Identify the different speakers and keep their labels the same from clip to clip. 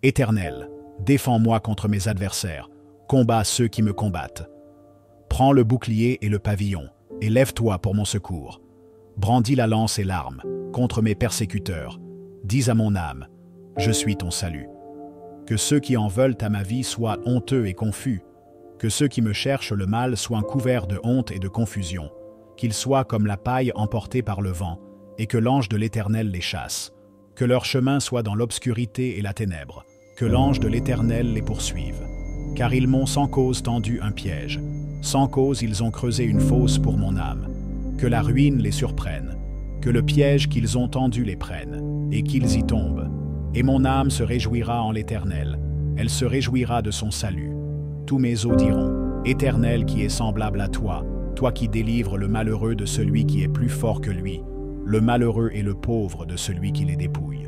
Speaker 1: Éternel, défends-moi contre mes adversaires, combats ceux qui me combattent. Prends le bouclier et le pavillon, et lève-toi pour mon secours. Brandis la lance et l'arme contre mes persécuteurs. Dis à mon âme, je suis ton salut. Que ceux qui en veulent à ma vie soient honteux et confus, que ceux qui me cherchent le mal soient couverts de honte et de confusion, qu'ils soient comme la paille emportée par le vent, et que l'ange de l'Éternel les chasse, que leur chemin soit dans l'obscurité et la ténèbre, que l'ange de l'Éternel les poursuive. Car ils m'ont sans cause tendu un piège, sans cause ils ont creusé une fosse pour mon âme. Que la ruine les surprenne, que le piège qu'ils ont tendu les prenne, et qu'ils y tombent. Et mon âme se réjouira en l'Éternel, elle se réjouira de son salut. Tous mes os diront, Éternel qui est semblable à toi, toi qui délivres le malheureux de celui qui est plus fort que lui, le malheureux et le pauvre de celui qui les dépouille.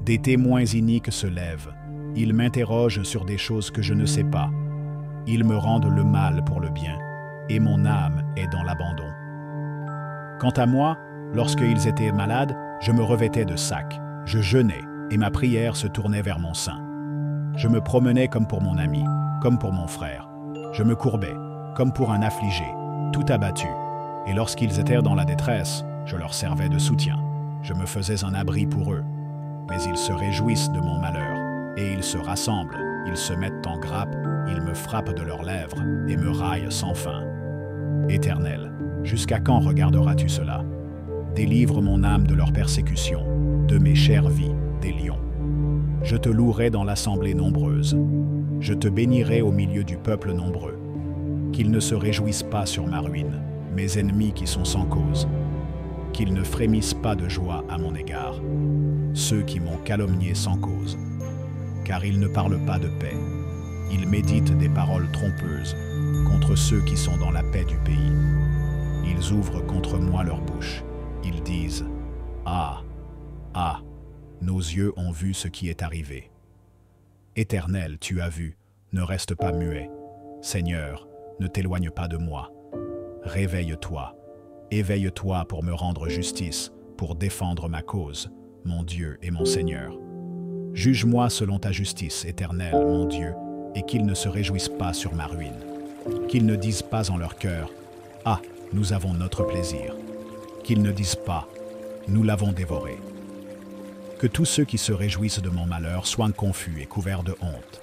Speaker 1: Des témoins iniques se lèvent, ils m'interrogent sur des choses que je ne sais pas. Ils me rendent le mal pour le bien, et mon âme est dans l'abandon. Quant à moi, lorsqu'ils étaient malades, je me revêtais de sac, je jeûnais, et ma prière se tournait vers mon sein. Je me promenais comme pour mon ami, comme pour mon frère. Je me courbais, comme pour un affligé, tout abattu. Et lorsqu'ils étaient dans la détresse, je leur servais de soutien. Je me faisais un abri pour eux. Mais ils se réjouissent de mon malheur, et ils se rassemblent, ils se mettent en grappe, ils me frappent de leurs lèvres, et me raillent sans fin. Éternel, jusqu'à quand regarderas-tu cela? Délivre mon âme de leur persécution, de mes chères vies, des lions. Je te louerai dans l'assemblée nombreuse. Je te bénirai au milieu du peuple nombreux. Qu'ils ne se réjouissent pas sur ma ruine, mes ennemis qui sont sans cause. Qu'ils ne frémissent pas de joie à mon égard, ceux qui m'ont calomnié sans cause. Car ils ne parlent pas de paix. Ils méditent des paroles trompeuses contre ceux qui sont dans la paix du pays. Ils ouvrent contre moi leur bouche. Ils disent « Ah, ah, nos yeux ont vu ce qui est arrivé. » Éternel, tu as vu, ne reste pas muet. Seigneur, ne t'éloigne pas de moi. Réveille-toi, éveille-toi pour me rendre justice, pour défendre ma cause, mon Dieu et mon Seigneur. Juge-moi selon ta justice, Éternel, mon Dieu, et qu'ils ne se réjouissent pas sur ma ruine. Qu'ils ne disent pas en leur cœur « Ah, nous avons notre plaisir ». Qu'ils ne disent pas « Nous l'avons dévoré ». Que tous ceux qui se réjouissent de mon malheur soient confus et couverts de honte.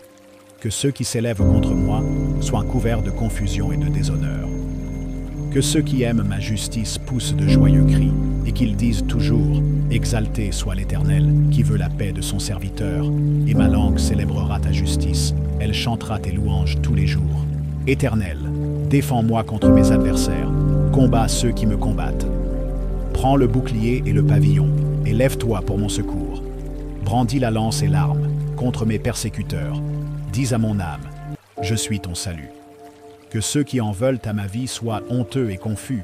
Speaker 1: Que ceux qui s'élèvent contre moi soient couverts de confusion et de déshonneur. Que ceux qui aiment ma justice poussent de joyeux cris, et qu'ils disent toujours « Exalté soit l'Éternel, qui veut la paix de son serviteur, et ma langue célébrera ta justice, elle chantera tes louanges tous les jours. Éternel, défends-moi contre mes adversaires, combats ceux qui me combattent. Prends le bouclier et le pavillon, et lève-toi pour mon secours. Brandis la lance et l'arme contre mes persécuteurs. Dis à mon âme, je suis ton salut. Que ceux qui en veulent à ma vie soient honteux et confus,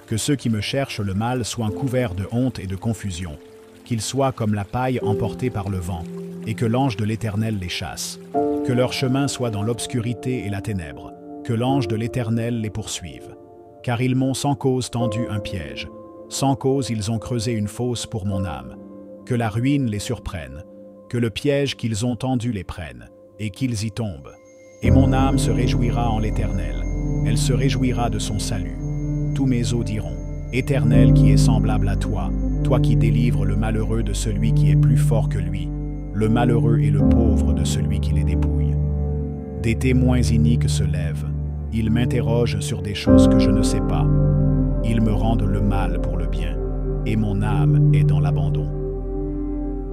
Speaker 1: que ceux qui me cherchent le mal soient couverts de honte et de confusion, qu'ils soient comme la paille emportée par le vent, et que l'ange de l'Éternel les chasse, que leur chemin soit dans l'obscurité et la ténèbre, que l'ange de l'Éternel les poursuive. Car ils m'ont sans cause tendu un piège, sans cause ils ont creusé une fosse pour mon âme. Que la ruine les surprenne, que le piège qu'ils ont tendu les prenne, et qu'ils y tombent. Et mon âme se réjouira en l'Éternel, elle se réjouira de son salut. Tous mes os diront, Éternel qui est semblable à toi, toi qui délivres le malheureux de celui qui est plus fort que lui, le malheureux et le pauvre de celui qui les dépouille. Des témoins iniques se lèvent, ils m'interrogent sur des choses que je ne sais pas. Ils me rendent le mal pour le bien, et mon âme est dans l'abandon.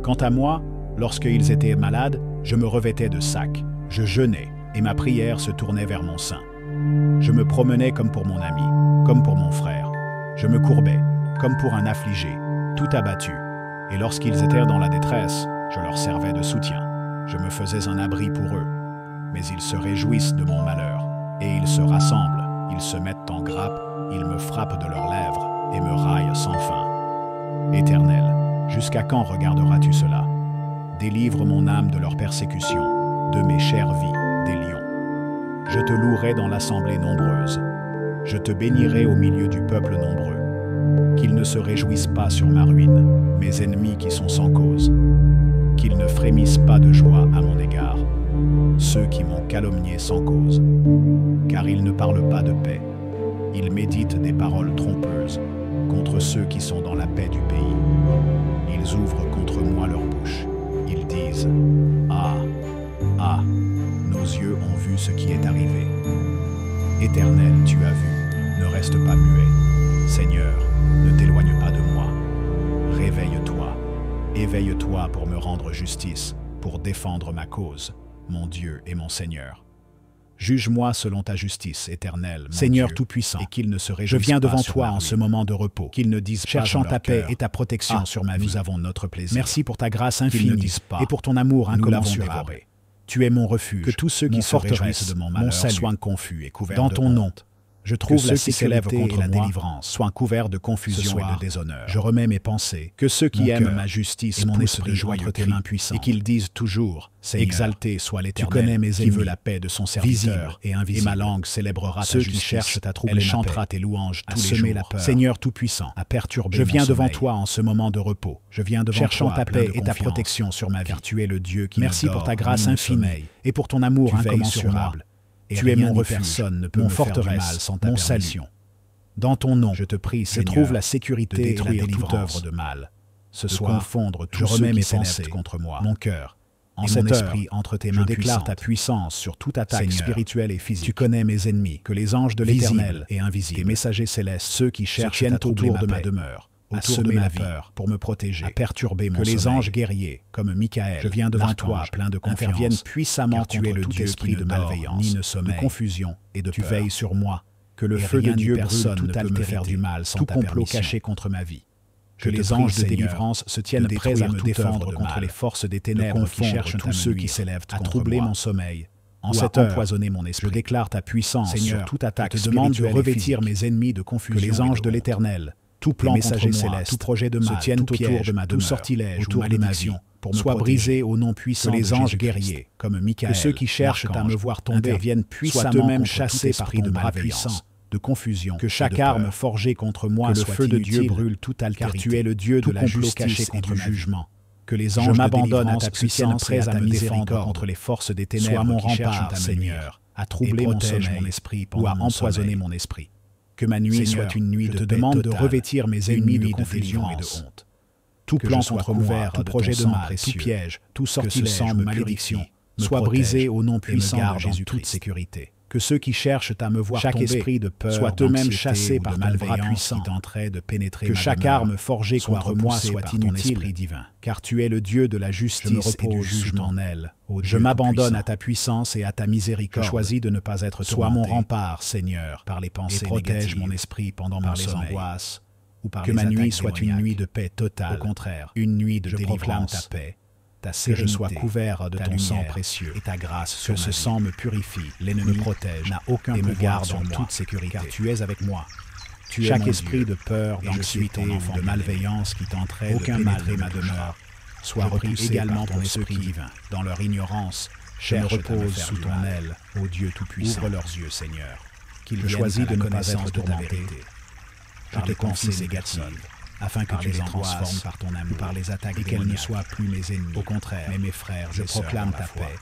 Speaker 1: Quant à moi, lorsqu'ils étaient malades, je me revêtais de sac, je jeûnais, et ma prière se tournait vers mon sein. Je me promenais comme pour mon ami, comme pour mon frère. Je me courbais, comme pour un affligé, tout abattu. Et lorsqu'ils étaient dans la détresse, je leur servais de soutien. Je me faisais un abri pour eux. Mais ils se réjouissent de mon malheur, et ils se rassemblent, ils se mettent en grappe, ils me frappent de leurs lèvres, et me raillent sans fin. Éternel, jusqu'à quand regarderas-tu cela? Délivre mon âme de leur persécution, de mes chères vies, des lions. Je te louerai dans l'assemblée nombreuse. Je te bénirai au milieu du peuple nombreux. Qu'ils ne se réjouissent pas sur ma ruine, mes ennemis qui sont sans cause. Qu'ils ne frémissent pas de joie à ceux qui m'ont calomnié sans cause. Car ils ne parlent pas de paix. Ils méditent des paroles trompeuses contre ceux qui sont dans la paix du pays. Ils ouvrent contre moi leur bouche. Ils disent « Ah, ah, nos yeux ont vu ce qui est arrivé. » Éternel, tu as vu, ne reste pas muet. Seigneur, ne t'éloigne pas de moi. Réveille-toi, éveille-toi pour me rendre justice, pour défendre ma cause, mon Dieu et mon Seigneur. Juge-moi selon ta justice, Éternel, mon
Speaker 2: Seigneur
Speaker 1: Dieu,
Speaker 2: Tout-Puissant,
Speaker 1: et qu'il ne se
Speaker 2: je
Speaker 1: réjouisse
Speaker 2: viens
Speaker 1: pas
Speaker 2: devant
Speaker 1: sur
Speaker 2: toi
Speaker 1: ma
Speaker 2: en
Speaker 1: ruine.
Speaker 2: ce moment de repos,
Speaker 1: Qu'ils ne disent pas
Speaker 2: cherchant
Speaker 1: dans leur
Speaker 2: ta paix
Speaker 1: cœur,
Speaker 2: et ta protection
Speaker 1: Ah,
Speaker 2: sur ma vie.
Speaker 1: nous avons notre plaisir.
Speaker 2: Merci pour ta grâce
Speaker 1: Qu'ils ne
Speaker 2: infinie
Speaker 1: disent pas,
Speaker 2: et pour ton amour
Speaker 1: nous l'avons
Speaker 2: incommensurable.
Speaker 1: dévoré.
Speaker 2: Tu es mon refuge,
Speaker 1: Que tous ceux qui
Speaker 2: mon
Speaker 1: se
Speaker 2: forteresse,
Speaker 1: réjouissent de mon
Speaker 2: mon
Speaker 1: malheur
Speaker 2: salut.
Speaker 1: soient confus et couverts
Speaker 2: Dans
Speaker 1: de
Speaker 2: ton nom,
Speaker 1: honte.
Speaker 2: je
Speaker 1: Que
Speaker 2: trouve
Speaker 1: ceux
Speaker 2: la
Speaker 1: qui s'élèvent
Speaker 2: sécurité
Speaker 1: contre
Speaker 2: et la
Speaker 1: moi
Speaker 2: délivrance.
Speaker 1: soient couverts de
Speaker 2: Ce
Speaker 1: confusion et
Speaker 2: soir,
Speaker 1: de déshonneur.
Speaker 2: je remets mes pensées,
Speaker 1: Que ceux qui
Speaker 2: mon
Speaker 1: aiment
Speaker 2: cœur
Speaker 1: ma justice
Speaker 2: et mon
Speaker 1: poussent
Speaker 2: esprit
Speaker 1: de joyeux
Speaker 2: entre tes
Speaker 1: cris,
Speaker 2: mains puissantes.
Speaker 1: et qu'ils disent toujours «
Speaker 2: Seigneur,
Speaker 1: Exalté soit
Speaker 2: tu
Speaker 1: l'Éternel,
Speaker 2: connais mes
Speaker 1: qui
Speaker 2: ennemis,
Speaker 1: veut la paix de son serviteur,
Speaker 2: visibles et invisibles.
Speaker 1: ma langue célébrera
Speaker 2: Ceux
Speaker 1: ta
Speaker 2: qui
Speaker 1: justice.
Speaker 2: cherchent à troubler
Speaker 1: Elle
Speaker 2: ma
Speaker 1: chantera
Speaker 2: paix,
Speaker 1: tes louanges
Speaker 2: à
Speaker 1: tous les
Speaker 2: semer
Speaker 1: jours.
Speaker 2: la peur. Seigneur Tout-Puissant,
Speaker 1: à perturber
Speaker 2: je
Speaker 1: mon
Speaker 2: viens devant
Speaker 1: sommeil.
Speaker 2: toi en ce moment de repos. Je viens devant
Speaker 1: Cherchant
Speaker 2: toi
Speaker 1: ta
Speaker 2: plein
Speaker 1: paix
Speaker 2: de
Speaker 1: et ta
Speaker 2: confiance,
Speaker 1: protection sur ma vie.
Speaker 2: car tu es le Dieu qui
Speaker 1: Merci
Speaker 2: ne
Speaker 1: pour
Speaker 2: dort
Speaker 1: ta grâce
Speaker 2: ni ne
Speaker 1: infinie
Speaker 2: sommeille, et pour ton amour
Speaker 1: Tu veilles sur
Speaker 2: incommensurable.
Speaker 1: et
Speaker 2: Tu es
Speaker 1: rien
Speaker 2: mon
Speaker 1: ni
Speaker 2: refuge,
Speaker 1: personne ne peut
Speaker 2: mon
Speaker 1: me faire du
Speaker 2: forteresse,
Speaker 1: mal sans ta
Speaker 2: mon
Speaker 1: permission.
Speaker 2: salut. Dans ton nom,
Speaker 1: Je te prie,
Speaker 2: je
Speaker 1: Seigneur,
Speaker 2: trouve la
Speaker 1: de
Speaker 2: sécurité et la
Speaker 1: détruire toute
Speaker 2: délivrance.
Speaker 1: œuvre de mal. Ce
Speaker 2: De
Speaker 1: soir,
Speaker 2: confondre
Speaker 1: je
Speaker 2: tous ceux
Speaker 1: remets
Speaker 2: qui
Speaker 1: mes
Speaker 2: s'élèvent
Speaker 1: pensées contre moi,
Speaker 2: mon cœur. En
Speaker 1: et
Speaker 2: cette
Speaker 1: mon
Speaker 2: heure,
Speaker 1: esprit entre tes
Speaker 2: je
Speaker 1: mains
Speaker 2: déclare ta
Speaker 1: puissantes.
Speaker 2: puissance sur toute attaque
Speaker 1: Seigneur,
Speaker 2: spirituelle et physique.
Speaker 1: Tu connais mes ennemis,
Speaker 2: Que les anges de
Speaker 1: visibles
Speaker 2: l'Éternel
Speaker 1: et invisibles,
Speaker 2: tes messagers célestes,
Speaker 1: ceux qui cherchent
Speaker 2: tiennent
Speaker 1: à troubler
Speaker 2: autour de
Speaker 1: ma
Speaker 2: ma
Speaker 1: paix,
Speaker 2: demeure,
Speaker 1: à
Speaker 2: autour
Speaker 1: semer
Speaker 2: de ma
Speaker 1: la
Speaker 2: vie,
Speaker 1: peur pour me protéger,
Speaker 2: à perturber mon
Speaker 1: que les
Speaker 2: sommeil.
Speaker 1: anges guerriers,
Speaker 2: comme Michael,
Speaker 1: je viens devant toi
Speaker 2: l'archange,
Speaker 1: plein de confiance,
Speaker 2: interviennent puissamment
Speaker 1: car tu
Speaker 2: contre
Speaker 1: es le
Speaker 2: tout
Speaker 1: Dieu
Speaker 2: esprit
Speaker 1: qui
Speaker 2: de
Speaker 1: ne dort
Speaker 2: malveillance,
Speaker 1: ni ne
Speaker 2: de
Speaker 1: sommeille,
Speaker 2: confusion
Speaker 1: et de
Speaker 2: tu
Speaker 1: peur.
Speaker 2: veilles sur moi. Que le
Speaker 1: Et
Speaker 2: feu de
Speaker 1: rien ni
Speaker 2: Dieu brûle
Speaker 1: personne
Speaker 2: toute
Speaker 1: ne peut me
Speaker 2: altérité,
Speaker 1: faire du mal sans
Speaker 2: tout
Speaker 1: ta
Speaker 2: complot
Speaker 1: permission.
Speaker 2: caché contre ma vie.
Speaker 1: Je
Speaker 2: Que
Speaker 1: te
Speaker 2: les
Speaker 1: prie,
Speaker 2: anges de
Speaker 1: Seigneur,
Speaker 2: délivrance se tiennent
Speaker 1: de
Speaker 2: prêts à
Speaker 1: détruire
Speaker 2: me
Speaker 1: toute
Speaker 2: défendre
Speaker 1: œuvre de
Speaker 2: contre
Speaker 1: mal,
Speaker 2: les forces des
Speaker 1: de
Speaker 2: ténèbres qui
Speaker 1: confondre
Speaker 2: cherchent
Speaker 1: tous
Speaker 2: à
Speaker 1: ceux
Speaker 2: me
Speaker 1: qui
Speaker 2: nuire,
Speaker 1: s'élèvent
Speaker 2: à
Speaker 1: contre
Speaker 2: troubler
Speaker 1: moi.
Speaker 2: mon sommeil. En
Speaker 1: Ou à
Speaker 2: cette heure,
Speaker 1: empoisonner mon
Speaker 2: je
Speaker 1: esprit.
Speaker 2: déclare ta puissance
Speaker 1: Seigneur,
Speaker 2: sur toute attaque.
Speaker 1: je te
Speaker 2: demande de
Speaker 1: spirituelle et
Speaker 2: revêtir
Speaker 1: physique,
Speaker 2: mes ennemis de confusion.
Speaker 1: que les
Speaker 2: et
Speaker 1: anges de
Speaker 2: honte.
Speaker 1: l'Éternel,
Speaker 2: Tout plan
Speaker 1: les messagers
Speaker 2: contre moi,
Speaker 1: célestes,
Speaker 2: tout projet de mal,
Speaker 1: se tiennent
Speaker 2: tout
Speaker 1: autour
Speaker 2: piège,
Speaker 1: de ma
Speaker 2: tout
Speaker 1: demeure,
Speaker 2: sortilège,
Speaker 1: ou
Speaker 2: toute malédiction,
Speaker 1: pour me
Speaker 2: soit
Speaker 1: protéger.
Speaker 2: brisé au nom puissant
Speaker 1: Que les
Speaker 2: de
Speaker 1: anges
Speaker 2: Jésus-Christ.
Speaker 1: guerriers, comme Michael,
Speaker 2: Que ceux qui cherchent à me voir tomber
Speaker 1: interviennent
Speaker 2: puissamment
Speaker 1: soient eux-mêmes
Speaker 2: contre
Speaker 1: chassés
Speaker 2: tout
Speaker 1: par
Speaker 2: esprit
Speaker 1: ton
Speaker 2: de
Speaker 1: bras
Speaker 2: malveillance,
Speaker 1: puissant,
Speaker 2: de confusion,
Speaker 1: que
Speaker 2: et
Speaker 1: chaque
Speaker 2: de
Speaker 1: arme
Speaker 2: peur.
Speaker 1: forgée contre moi
Speaker 2: Que le
Speaker 1: soit
Speaker 2: feu de Dieu
Speaker 1: inutile,
Speaker 2: brûle toute altérité,
Speaker 1: car tu es le Dieu de
Speaker 2: tout
Speaker 1: la
Speaker 2: complot
Speaker 1: justice
Speaker 2: caché
Speaker 1: et
Speaker 2: contre
Speaker 1: du
Speaker 2: ma vie.
Speaker 1: jugement.
Speaker 2: Que les
Speaker 1: Je
Speaker 2: anges
Speaker 1: m'abandonne à ta
Speaker 2: se tiennent
Speaker 1: puissance et
Speaker 2: prêts
Speaker 1: à
Speaker 2: à
Speaker 1: ta
Speaker 2: me défendre
Speaker 1: miséricorde.
Speaker 2: contre les forces des
Speaker 1: Sois
Speaker 2: ténèbres
Speaker 1: mon
Speaker 2: qui cherchent
Speaker 1: rempart,
Speaker 2: à me
Speaker 1: Seigneur,
Speaker 2: nuire, à troubler mon
Speaker 1: protège
Speaker 2: sommeil
Speaker 1: mon esprit
Speaker 2: ou à
Speaker 1: pendant mon
Speaker 2: empoisonner
Speaker 1: sommeil.
Speaker 2: mon esprit. Que ma nuit
Speaker 1: Seigneur,
Speaker 2: soit une nuit
Speaker 1: je
Speaker 2: de
Speaker 1: te
Speaker 2: paix
Speaker 1: demande de
Speaker 2: totale,
Speaker 1: revêtir mes
Speaker 2: une
Speaker 1: ennemis
Speaker 2: nuit
Speaker 1: de confusion et de
Speaker 2: délivrance.
Speaker 1: honte.
Speaker 2: Tout
Speaker 1: Que
Speaker 2: plan
Speaker 1: je sois
Speaker 2: contre moi,
Speaker 1: couvert
Speaker 2: tout
Speaker 1: de
Speaker 2: projet
Speaker 1: ton
Speaker 2: de
Speaker 1: sang
Speaker 2: mal, tout
Speaker 1: précieux.
Speaker 2: piège, tout
Speaker 1: Que ce
Speaker 2: sortilège
Speaker 1: sang
Speaker 2: ou
Speaker 1: me
Speaker 2: malédiction
Speaker 1: purifie, me
Speaker 2: soit
Speaker 1: protège
Speaker 2: brisé au nom
Speaker 1: et me
Speaker 2: puissant
Speaker 1: garde
Speaker 2: de
Speaker 1: en
Speaker 2: Jésus-Christ.
Speaker 1: toute sécurité.
Speaker 2: Que ceux qui cherchent à me voir
Speaker 1: Chaque
Speaker 2: tomber
Speaker 1: esprit de peur,
Speaker 2: soient eux-mêmes
Speaker 1: d'anxiété
Speaker 2: chassés
Speaker 1: ou
Speaker 2: par
Speaker 1: de
Speaker 2: ton bras
Speaker 1: malveillance
Speaker 2: puissant.
Speaker 1: qui tenterait de pénétrer
Speaker 2: Que
Speaker 1: ma
Speaker 2: chaque
Speaker 1: demeure
Speaker 2: arme forgée
Speaker 1: soit
Speaker 2: contre moi
Speaker 1: repoussée
Speaker 2: soit
Speaker 1: par ton
Speaker 2: inutile,
Speaker 1: esprit divin.
Speaker 2: car tu es le Dieu de la justice
Speaker 1: Je me
Speaker 2: et du
Speaker 1: repose sous
Speaker 2: jugement.
Speaker 1: ton aile, ô
Speaker 2: Je
Speaker 1: Dieu
Speaker 2: m'abandonne
Speaker 1: tout-puissant.
Speaker 2: à ta puissance et à ta
Speaker 1: Je
Speaker 2: miséricorde.
Speaker 1: choisis de ne pas être
Speaker 2: Sois mon
Speaker 1: tourmenté
Speaker 2: rempart, Seigneur,
Speaker 1: par les pensées
Speaker 2: et protège
Speaker 1: négatives,
Speaker 2: mon esprit pendant
Speaker 1: par
Speaker 2: mon
Speaker 1: les
Speaker 2: sommeil.
Speaker 1: angoisses ou par
Speaker 2: Que
Speaker 1: les
Speaker 2: ma nuit
Speaker 1: attaques
Speaker 2: soit une
Speaker 1: démoniaques.
Speaker 2: nuit de paix totale.
Speaker 1: Au contraire,
Speaker 2: une nuit de
Speaker 1: je proclame ta
Speaker 2: délivrance.
Speaker 1: paix, ta
Speaker 2: Que
Speaker 1: sérénité,
Speaker 2: je sois couvert de
Speaker 1: ta
Speaker 2: ton sang
Speaker 1: lumière
Speaker 2: précieux
Speaker 1: et ta grâce sur
Speaker 2: Que
Speaker 1: ma
Speaker 2: ce
Speaker 1: vie.
Speaker 2: sang me purifie,
Speaker 1: L'ennemi
Speaker 2: me protège,
Speaker 1: n'a aucun
Speaker 2: et me
Speaker 1: pouvoir
Speaker 2: garde
Speaker 1: sur
Speaker 2: en
Speaker 1: moi,
Speaker 2: toute sécurité.
Speaker 1: car tu es avec moi. Tu es
Speaker 2: Chaque
Speaker 1: mon
Speaker 2: esprit
Speaker 1: Dieu,
Speaker 2: de peur,
Speaker 1: et je suis ton
Speaker 2: d'anxiété
Speaker 1: enfant
Speaker 2: ou de
Speaker 1: bien-aimé.
Speaker 2: malveillance qui tenterait
Speaker 1: Aucun
Speaker 2: de
Speaker 1: mal
Speaker 2: pénétrer
Speaker 1: ne
Speaker 2: ma
Speaker 1: me touchera.
Speaker 2: demeure soit
Speaker 1: Je prie
Speaker 2: repoussé
Speaker 1: également
Speaker 2: par ton
Speaker 1: pour ceux
Speaker 2: esprit
Speaker 1: qui,
Speaker 2: divin. Dans leur ignorance,
Speaker 1: Je me
Speaker 2: cherchent à me
Speaker 1: repose
Speaker 2: faire
Speaker 1: sous
Speaker 2: du
Speaker 1: ton
Speaker 2: mal.
Speaker 1: aile, ô Dieu tout-puissant.
Speaker 2: Ouvre leurs yeux, Seigneur. Qu'ils
Speaker 1: Je
Speaker 2: viennent
Speaker 1: choisis
Speaker 2: à
Speaker 1: de
Speaker 2: la
Speaker 1: ne pas
Speaker 2: connaissance
Speaker 1: être
Speaker 2: de ta
Speaker 1: tourmenté
Speaker 2: vérité.
Speaker 1: Je
Speaker 2: Par
Speaker 1: te
Speaker 2: les
Speaker 1: confie
Speaker 2: pensées
Speaker 1: ces
Speaker 2: négatives,
Speaker 1: personnes,
Speaker 2: afin que
Speaker 1: par
Speaker 2: tu
Speaker 1: les
Speaker 2: les
Speaker 1: angoisses,
Speaker 2: transformes par ton
Speaker 1: ou
Speaker 2: amour,
Speaker 1: par les attaques
Speaker 2: et qu'elles ne
Speaker 1: démoniaques.
Speaker 2: soient plus mes ennemis.
Speaker 1: Au contraire,
Speaker 2: mais mes frères
Speaker 1: je
Speaker 2: et sœurs
Speaker 1: proclame
Speaker 2: dans la
Speaker 1: ta
Speaker 2: foi.
Speaker 1: paix,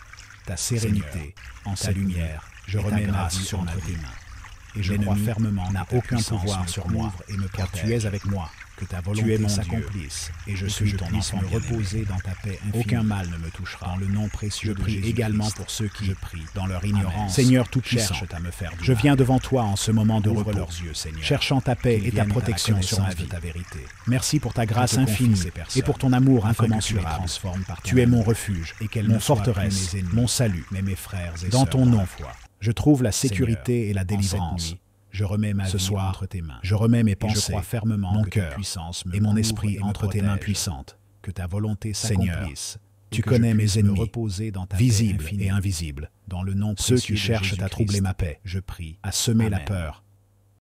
Speaker 2: ta sérénité,
Speaker 1: Seigneur,
Speaker 2: en
Speaker 1: ta
Speaker 2: sa lumière.
Speaker 1: lumière,
Speaker 2: Je
Speaker 1: et ta
Speaker 2: remets ma
Speaker 1: grâce
Speaker 2: vie
Speaker 1: sur ma
Speaker 2: entre tes
Speaker 1: vie.
Speaker 2: mains. Et je
Speaker 1: L'ennemi
Speaker 2: crois fermement
Speaker 1: n'a
Speaker 2: que ta
Speaker 1: aucun
Speaker 2: puissance
Speaker 1: pouvoir
Speaker 2: me
Speaker 1: sur
Speaker 2: couvre
Speaker 1: moi,
Speaker 2: et me
Speaker 1: car tu
Speaker 2: protège.
Speaker 1: es avec moi.
Speaker 2: Que ta
Speaker 1: Tu es
Speaker 2: volonté
Speaker 1: mon
Speaker 2: s'accomplisse
Speaker 1: Dieu,
Speaker 2: et je
Speaker 1: et que
Speaker 2: suis
Speaker 1: je
Speaker 2: ton
Speaker 1: puisse
Speaker 2: enfant
Speaker 1: me
Speaker 2: bien-aimé.
Speaker 1: reposer dans ta paix infinie.
Speaker 2: Aucun mal ne me touchera.
Speaker 1: Dans le nom précieux
Speaker 2: Je
Speaker 1: de
Speaker 2: prie
Speaker 1: Jésus-Christ.
Speaker 2: également pour ceux qui,
Speaker 1: Je prie.
Speaker 2: dans leur
Speaker 1: Amen.
Speaker 2: ignorance, Seigneur Tout-Puissant,
Speaker 1: cherchent à me faire du
Speaker 2: je
Speaker 1: mal.
Speaker 2: viens devant toi en ce moment de
Speaker 1: Ouvre
Speaker 2: repos,
Speaker 1: leurs yeux, Seigneur,
Speaker 2: cherchant ta paix
Speaker 1: qu'ils
Speaker 2: et ta
Speaker 1: viennent à la
Speaker 2: protection sur ma
Speaker 1: connaissance
Speaker 2: vie.
Speaker 1: de ta vérité.
Speaker 2: Merci pour ta grâce
Speaker 1: Je te confie
Speaker 2: infinie
Speaker 1: ces personnes,
Speaker 2: et pour ton amour
Speaker 1: afin que tu les
Speaker 2: incommensurable.
Speaker 1: transformes par ton
Speaker 2: Tu es mon
Speaker 1: amour,
Speaker 2: refuge
Speaker 1: et qu'elles
Speaker 2: mon
Speaker 1: ne soient plus
Speaker 2: forteresse,
Speaker 1: mes ennemis,
Speaker 2: mon salut.
Speaker 1: mais mes frères et
Speaker 2: Dans
Speaker 1: sœurs
Speaker 2: ton
Speaker 1: dans
Speaker 2: nom,
Speaker 1: la foi.
Speaker 2: je trouve la
Speaker 1: Seigneur,
Speaker 2: sécurité et la
Speaker 1: en cette
Speaker 2: délivrance.
Speaker 1: nuit,
Speaker 2: Je remets ma
Speaker 1: ce
Speaker 2: vie
Speaker 1: soir,
Speaker 2: entre tes mains. Je remets mes
Speaker 1: Et je
Speaker 2: pensées,
Speaker 1: crois fermement
Speaker 2: mon
Speaker 1: que ta
Speaker 2: cœur
Speaker 1: puissance me
Speaker 2: et mon
Speaker 1: couvre
Speaker 2: esprit
Speaker 1: et me
Speaker 2: entre tes mains
Speaker 1: protège.
Speaker 2: puissantes.
Speaker 1: Que ta volonté
Speaker 2: Seigneur,
Speaker 1: s'accomplisse. et
Speaker 2: tu
Speaker 1: que je
Speaker 2: connais mes
Speaker 1: puisse me
Speaker 2: ennemis,
Speaker 1: reposer dans ta paix
Speaker 2: visibles
Speaker 1: infinie.
Speaker 2: et invisibles.
Speaker 1: Dans le nom
Speaker 2: Ceux
Speaker 1: précieux
Speaker 2: qui
Speaker 1: de
Speaker 2: cherchent à
Speaker 1: Jésus-Christ,
Speaker 2: troubler ma paix,
Speaker 1: je prie.
Speaker 2: à semer la
Speaker 1: Amen.
Speaker 2: peur,